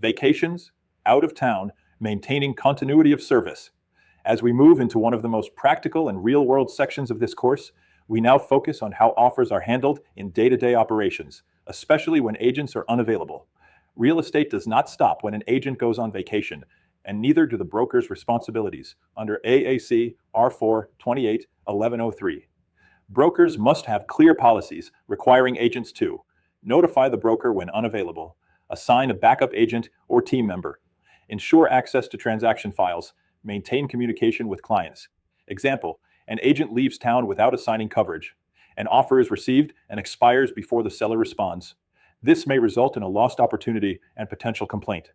vacations, out of town, maintaining continuity of service. As we move into one of the most practical and real-world sections of this course, we now focus on how offers are handled in day-to-day operations, especially when agents are unavailable. Real estate does not stop when an agent goes on vacation, and neither do the broker's responsibilities under AAC R4 28 1103. Brokers must have clear policies requiring agents to notify the broker when unavailable, assign a backup agent or team member, ensure access to transaction files, maintain communication with clients. Example, an agent leaves town without assigning coverage. An offer is received and expires before the seller responds. This may result in a lost opportunity and potential complaint.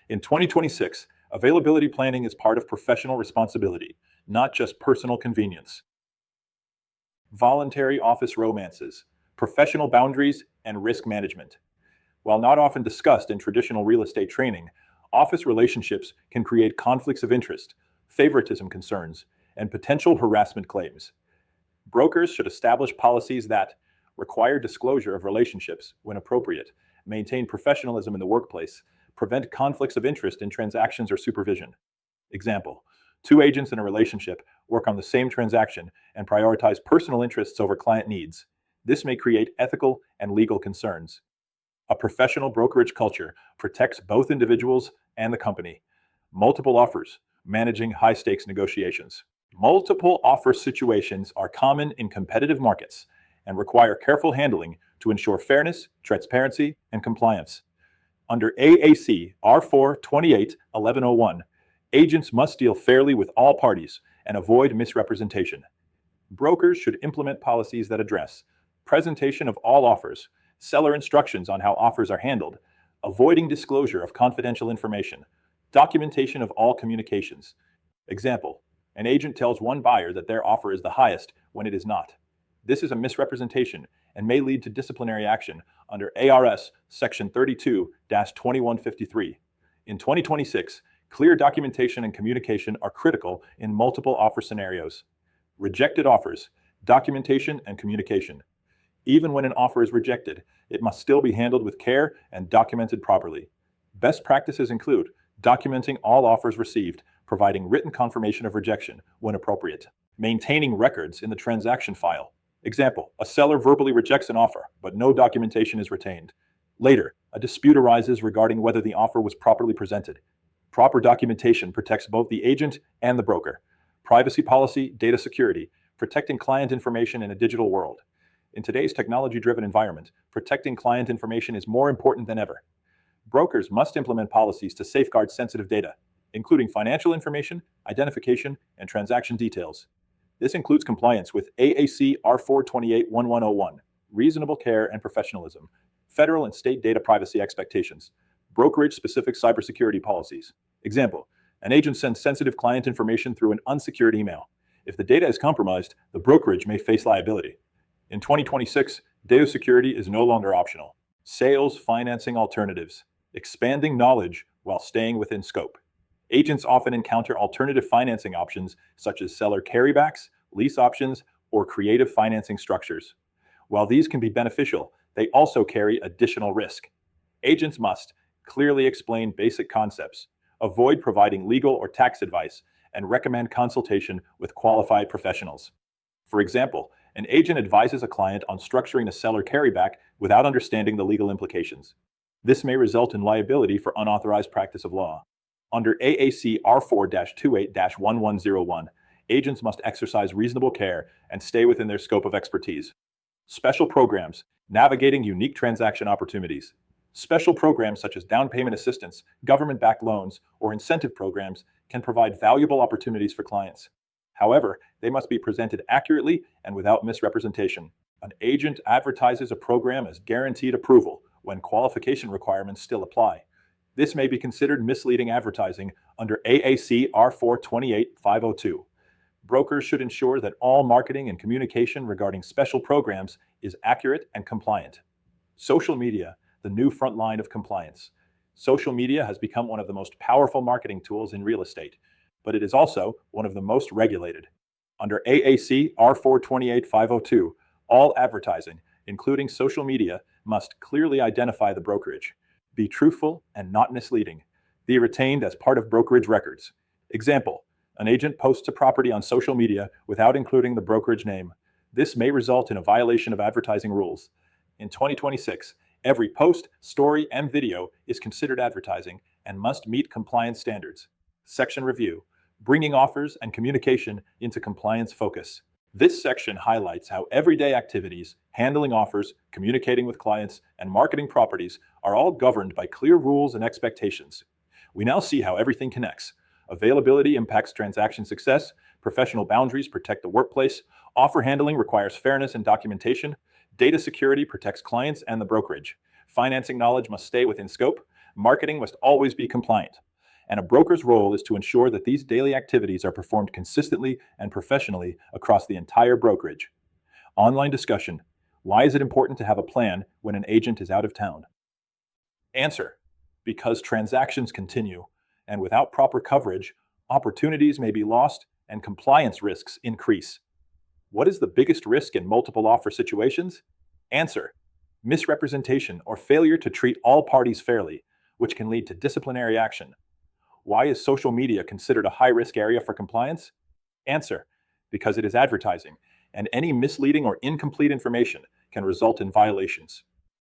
In 2026, availability planning is part of professional responsibility, not just personal convenience. Voluntary office romances, professional boundaries, and risk management. While not often discussed in traditional real estate training, office relationships can create conflicts of interest, favoritism concerns, and potential harassment claims. Brokers should establish policies that require disclosure of relationships when appropriate, maintain professionalism in the workplace, prevent conflicts of interest in transactions or supervision. Example, two agents in a relationship work on the same transaction and prioritize personal interests over client needs. This may create ethical and legal concerns. A professional brokerage culture protects both individuals and the company. Multiple offers, managing high-stakes negotiations. Multiple offer situations are common in competitive markets and require careful handling to ensure fairness, transparency, and compliance. Under AAC R4 28 1101, agents must deal fairly with all parties and avoid misrepresentation. Brokers should implement policies that address presentation of all offers, seller instructions on how offers are handled, avoiding disclosure of confidential information, documentation of all communications. Example, an agent tells one buyer that their offer is the highest when it is not. This is a misrepresentation and may lead to disciplinary action under ARS Section 32-2153. In 2026, clear documentation and communication are critical in multiple offer scenarios. Rejected offers, documentation and communication. Even when an offer is rejected, it must still be handled with care and documented properly. Best practices include documenting all offers received, providing written confirmation of rejection when appropriate, maintaining records in the transaction file. Example, a seller verbally rejects an offer, but no documentation is retained. Later, a dispute arises regarding whether the offer was properly presented. Proper documentation protects both the agent and the broker. Privacy policy, data security, protecting client information in a digital world. In today's technology-driven environment, protecting client information is more important than ever. Brokers must implement policies to safeguard sensitive data, including financial information, identification, and transaction details. This includes compliance with AAC R4 28 1101, reasonable care and professionalism, federal and state data privacy expectations, brokerage-specific cybersecurity policies. Example, an agent sends sensitive client information through an unsecured email. If the data is compromised, the brokerage may face liability. In 2026, data security is no longer optional. Sales financing alternatives, expanding knowledge while staying within scope. Agents often encounter alternative financing options such as seller carrybacks, lease options, or creative financing structures. While these can be beneficial, they also carry additional risk. Agents must clearly explain basic concepts, avoid providing legal or tax advice, and recommend consultation with qualified professionals. For example, an agent advises a client on structuring a seller carryback without understanding the legal implications. This may result in liability for unauthorized practice of law. Under AAC R4-28-1101, agents must exercise reasonable care and stay within their scope of expertise. Special programs, navigating unique transaction opportunities. Special programs such as down payment assistance, government-backed loans, or incentive programs can provide valuable opportunities for clients. However, they must be presented accurately and without misrepresentation. An agent advertises a program as guaranteed approval when qualification requirements still apply. This may be considered misleading advertising under AAC R4 28-502. Brokers should ensure that all marketing and communication regarding special programs is accurate and compliant. Social media, the new front line of compliance. Social media has become one of the most powerful marketing tools in real estate, but it is also one of the most regulated. Under AAC R4 28-502, all advertising, including social media, must clearly identify the brokerage. Be truthful and not misleading. Be retained as part of brokerage records. Example, an agent posts a property on social media without including the brokerage name. This may result in a violation of advertising rules. In 2026, every post, story, and video is considered advertising and must meet compliance standards. Section Review, bringing offers and communication into compliance focus. This section highlights how everyday activities, handling offers, communicating with clients, and marketing properties are all governed by clear rules and expectations. We now see how everything connects. Availability impacts transaction success, professional boundaries protect the workplace, offer handling requires fairness and documentation, data security protects clients and the brokerage, financing knowledge must stay within scope, marketing must always be compliant. And a broker's role is to ensure that these daily activities are performed consistently and professionally across the entire brokerage. Online discussion. Why is it important to have a plan when an agent is out of town? Answer. Because transactions continue, and without proper coverage, opportunities may be lost and compliance risks increase. What is the biggest risk in multiple offer situations? Answer. Misrepresentation or failure to treat all parties fairly, which can lead to disciplinary action. Why is social media considered a high-risk area for compliance? Answer. Because it is advertising, and any misleading or incomplete information can result in violations.